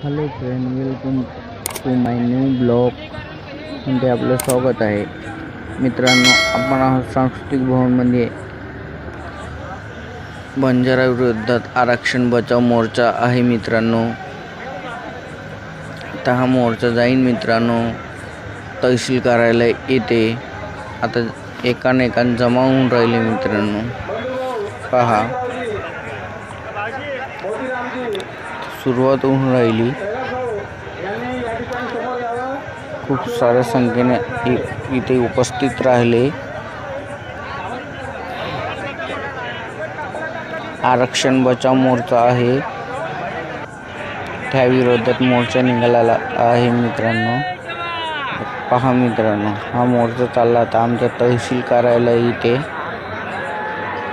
Hello friend, welcome to my new blog मध्ये आपलं स्वागत आहे. मित्रांनो, आपण आहोत सांस्कृतिक भवनमध्ये. बंजारा विरोधात आरक्षण बचाव मोर्चा आहे मित्रांनो. आता हा मोर्चा जाईन मित्रांनो तहसील कार्यालय येथे. आता एकान जमा होऊन राहिले मित्रांनो. पहा, सुरुवात होऊन राहिली. खूप साऱ्या संख्येने इथे उपस्थित राहिले. आरक्षण बचाव मोर्चा आहे, त्या विरोधात मोर्चा निघाला आहे मित्रांनो. पहा मित्रांनो, हा मोर्चा चालला आता आमच्या तहसील कार्यालय इथे.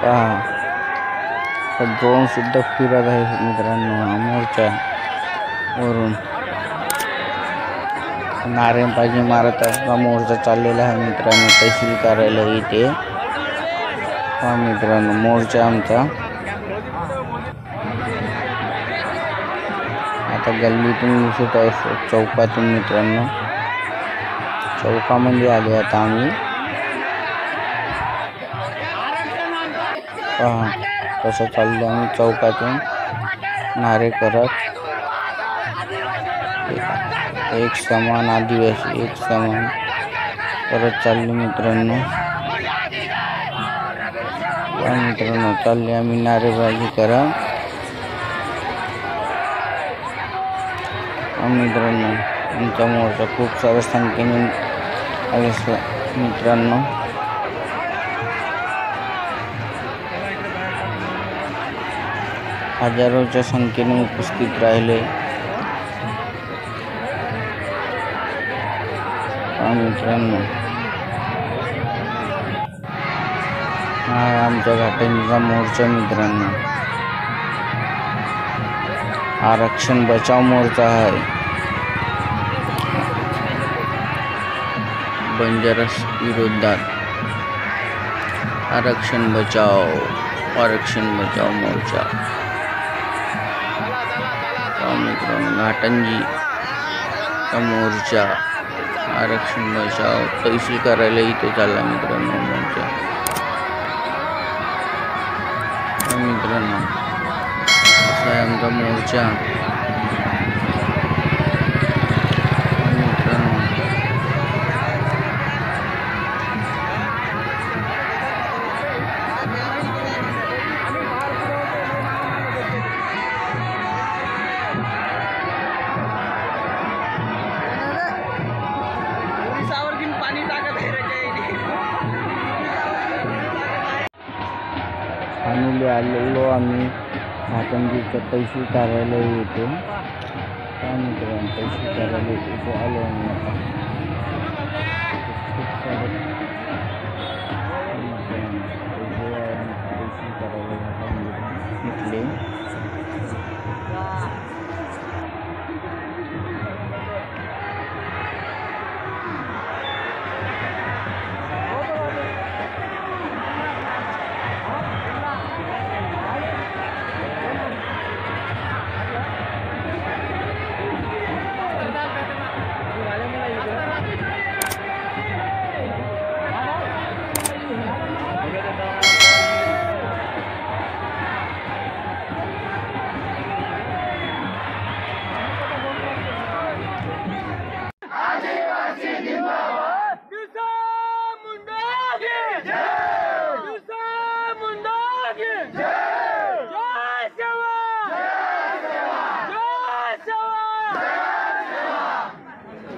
पहा, ड्रोन सुद्धा फिरत आहे मित्रांनो. हा मोर्चा वरून नारेबाजी मारत असता मोर्चा चाललेला आहे मित्रांनो तहसील कार्यालय इथे. हा मित्रांनो, मोर्चा आमचा आता गल्लीतून दिसत आहे, चौकातून मित्रांनो. चौकामध्ये आले आता आम्ही. पहा कसं चाललं आम्ही चौकातून नारे करत. एक समान आदिवासी, एक समान परत चालले मित्रांनो. मित्रांनो चालले आम्ही नारेबाजी करत. मित्रांनो, आमचा मोर्चा खूप साऱ्या संख्येने आले मित्रांनो. हजारोच्या संख्येने उपस्थित राहिले. मित्रांनो, हा आमच्या घाटंजीचा मोर्चा मित्रांनो. आरक्षण बचाव मोर्चा आहे. बंजारा विरोधात आरक्षण बचाव मोर्चा. मित्रांनो, घाटंजी का मोर्चा आरक्षण बचाव तहसील कार्यालय इथे चालला मित्रांनो मोर्चा. मित्रांनो, असा आहे आमचा मोर्चा. फायनली आलेलो आम्ही घाटंजीच्या तहसील कार्यालय येथे. मित्रांनो, तहसील कार्यालय येथे आलो आम्ही आता. खूप सारे तहसील कार्यालय इथले.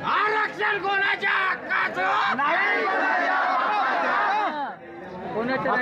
आरक्षण कोणाच्या हक्काचं नाही, कोणाच्या